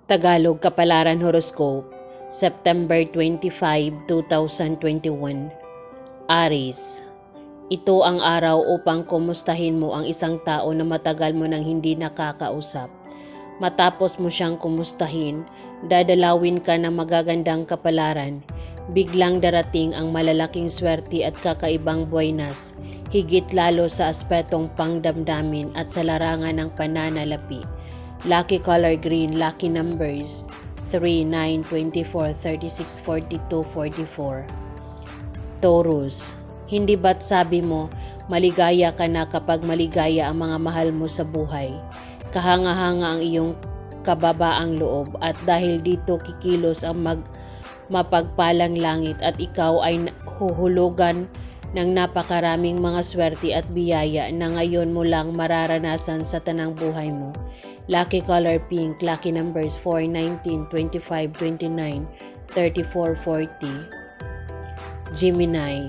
Tagalog Kapalaran Horoscope, September 25, 2021. Aries. Ito ang araw upang kumustahin mo ang isang tao na matagal mo nang hindi nakakausap. Matapos mo siyang kumustahin, dadalawin ka ng magagandang kapalaran. Biglang darating ang malalaking swerte at kakaibang buenas, higit lalo sa aspetong pangdamdamin at sa larangan ng pananalapi. Lucky color green, lucky numbers 3, 9, 24, 36, 42, 44. Taurus. Hindi ba't sabi mo, maligaya ka na kapag maligaya ang mga mahal mo sa buhay? Kahanga-hanga ang iyong kababaang loob at dahil dito kikilos ang mapagpalang langit at ikaw ay huhulugan ng napakaraming mga swerte at biyaya na ngayon mo lang mararanasan sa tanang buhay mo. Lucky color pink, lucky numbers 4, 19, 25, 29, 34, 40. Gemini.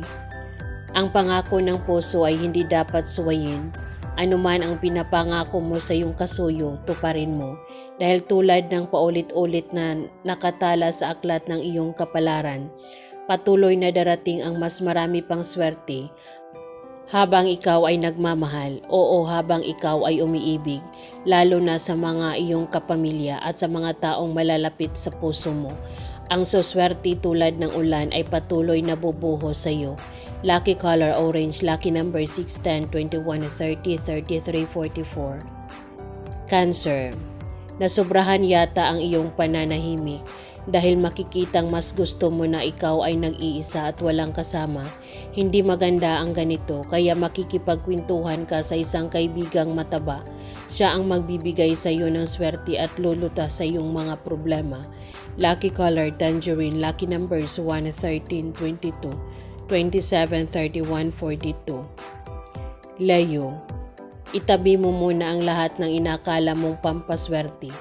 Ang pangako ng puso ay hindi dapat suwayin. Ano man ang pinapangako mo sa iyong kasuyo, tuparin mo. Dahil tulad ng paulit-ulit na nakatala sa aklat ng iyong kapalaran, patuloy na darating ang mas marami pang swerte habang ikaw ay nagmamahal. Oo, habang ikaw ay umiibig, lalo na sa mga iyong kapamilya at sa mga taong malalapit sa puso mo. Ang suswerte tulad ng ulan ay patuloy na bubuho sa iyo. Lucky color orange, lucky number 6, 10, 21, 30, 33, 44. Cancer. Nasobrahan yata ang iyong pananahimik dahil makikitang mas gusto mo na ikaw ay nag-iisa at walang kasama. Hindi maganda ang ganito, kaya makikipagkwentuhan ka sa isang kaibigang mataba. Siya ang magbibigay sa iyo ng swerte at lulutas sa iyong mga problema. Lucky color tangerine, lucky numbers 1, 13, 22, 27, 31, 42. Leo. Itabi mo muna ang lahat ng inakala mong pampaswerte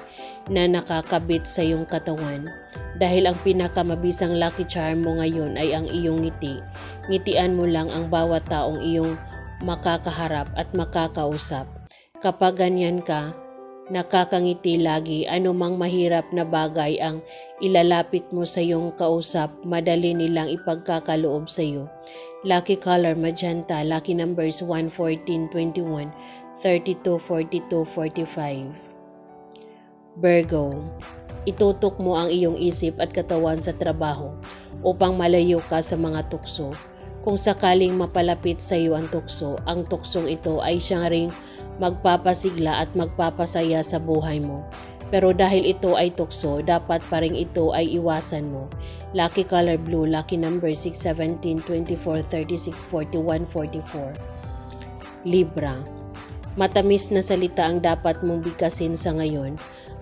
na nakakabit sa iyong katawan dahil ang pinakamabisang lucky charm mo ngayon ay ang iyong ngiti. Ngitian mo lang ang bawat taong iyong makakaharap at makakausap. Kapag ganyan ka, nakakangiti lagi, anumang mahirap na bagay ang ilalapit mo sa iyong kausap, madali nilang ipagkakaloob sa iyo. Lucky color magenta, lucky numbers 1, 14, 21, 32, 42, 45. Virgo. Itutok mo ang iyong isip at katawan sa trabaho upang malayo ka sa mga tukso. Kung sakaling mapalapit sa iyo ang tuksong ito ay siyang ring magpapasigla at magpapasaya sa buhay mo. Pero dahil ito ay tukso, dapat pa rin ito ay iwasan mo. Lucky color blue, lucky number 6, 17, 24, 36, 41, 44. Libra. Matamis na salita ang dapat mong bigkasin sa ngayon.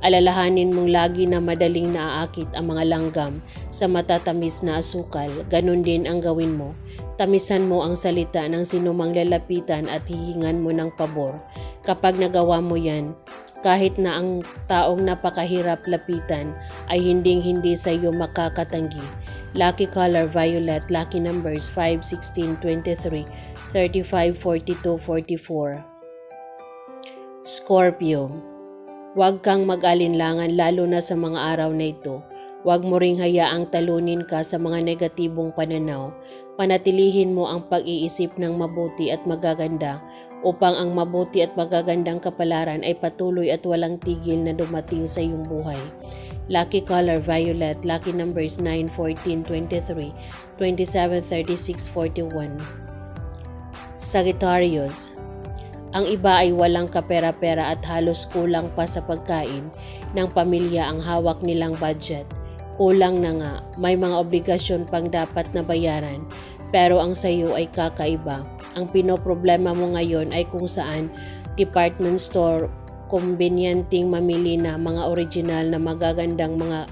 Alalahanin mong lagi na madaling naaakit ang mga langgam sa matatamis na asukal. Ganon din ang gawin mo. Tamisan mo ang salita ng sinumang lalapitan at hihingan mo ng pabor. Kapag nagawa mo yan, kahit na ang taong napakahirap lapitan ay hinding-hindi sa iyo makakatanggi. Lucky color violet, lucky numbers 5, 16, 23, 35, 42, 44. Scorpio. Huwag kang mag-alinlangan lalo na sa mga araw na ito. Huwag mo ring hayaang talunin ka sa mga negatibong pananaw. Panatilihin mo ang pag-iisip ng mabuti at magaganda upang ang mabuti at magagandang kapalaran ay patuloy at walang tigil na dumating sa iyong buhay. Lucky color violet, lucky numbers 9, 14, 23, 27, 36, 41. Sagittarius. Ang iba ay walang kapera-pera at halos kulang pa sa pagkain ng pamilya ang hawak nilang budget. Kulang na nga, may mga obligasyon pang dapat na bayaran, pero ang sayo ay kakaiba. Ang pinoproblema mo ngayon ay kung saan department store, kumbenyanting mamili na mga original na magagandang mga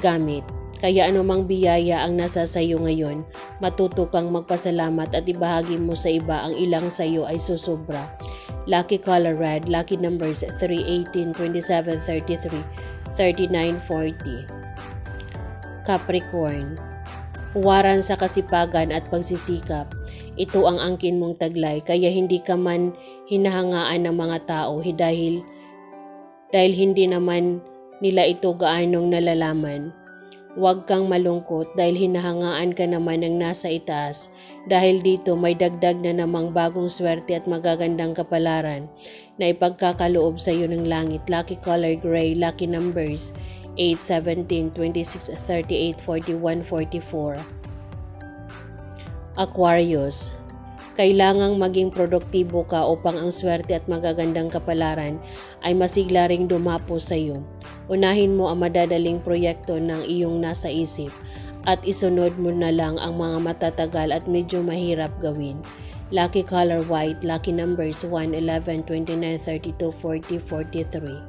gamit. Kaya anumang biyaya ang nasa sayo ngayon, matuto kang magpasalamat at ibahagi mo sa iba ang ilang sayo ay susobra. Lucky color red, lucky numbers 3, 18, 27, 33, 39, 40. Capricorn. Huwaran sa kasipagan at pagsisikap. Ito ang angkin mong taglay kaya hindi ka man hinahangaan ng mga tao dahil hindi naman nila ito gaanong nalalaman. Huwag kang malungkot dahil hinahangaan ka naman ng nasa itaas. Dahil dito may dagdag na namang bagong swerte at magagandang kapalaran na ipagkakaloob sa iyo ng langit. Lucky color gray, lucky numbers 8, 17, 26, 38, 41, 44. Aquarius, kailangang maging produktibo ka upang ang swerte at magagandang kapalaran ay masigla ring dumapo sa iyo. Unahin mo ang madadaling proyekto ng iyong nasa isip at isunod mo na lang ang mga matatagal at medyo mahirap gawin. Lucky color white, lucky numbers 1, 11, 29, 32, 40, 43.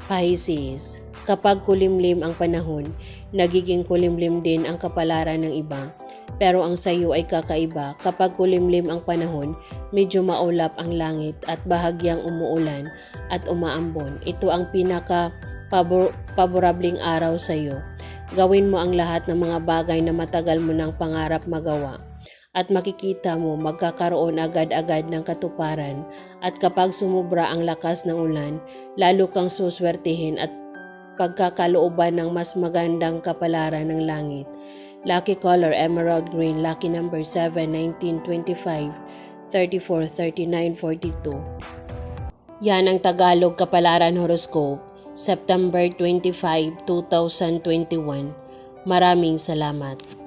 Pisces, kapag kulimlim ang panahon, nagiging kulimlim din ang kapalaran ng iba. Pero ang sayo ay kakaiba. Kapag kulimlim ang panahon, medyo maulap ang langit at bahagyang umuulan at umaambon. Ito ang pinaka-paborableng araw sa iyo. Gawin mo ang lahat ng mga bagay na matagal mo ng pangarap magawa. At makikita mo magkakaroon agad-agad ng katuparan. At kapag sumubra ang lakas ng ulan, lalo kang suswertihin at pagkakalooban ng mas magandang kapalaran ng langit. Lucky color emerald green, lucky number 7, 19, 25, 34, 39, 42. Yan ang Tagalog Kapalaran Horoscope, September 25, 2021. Maraming salamat.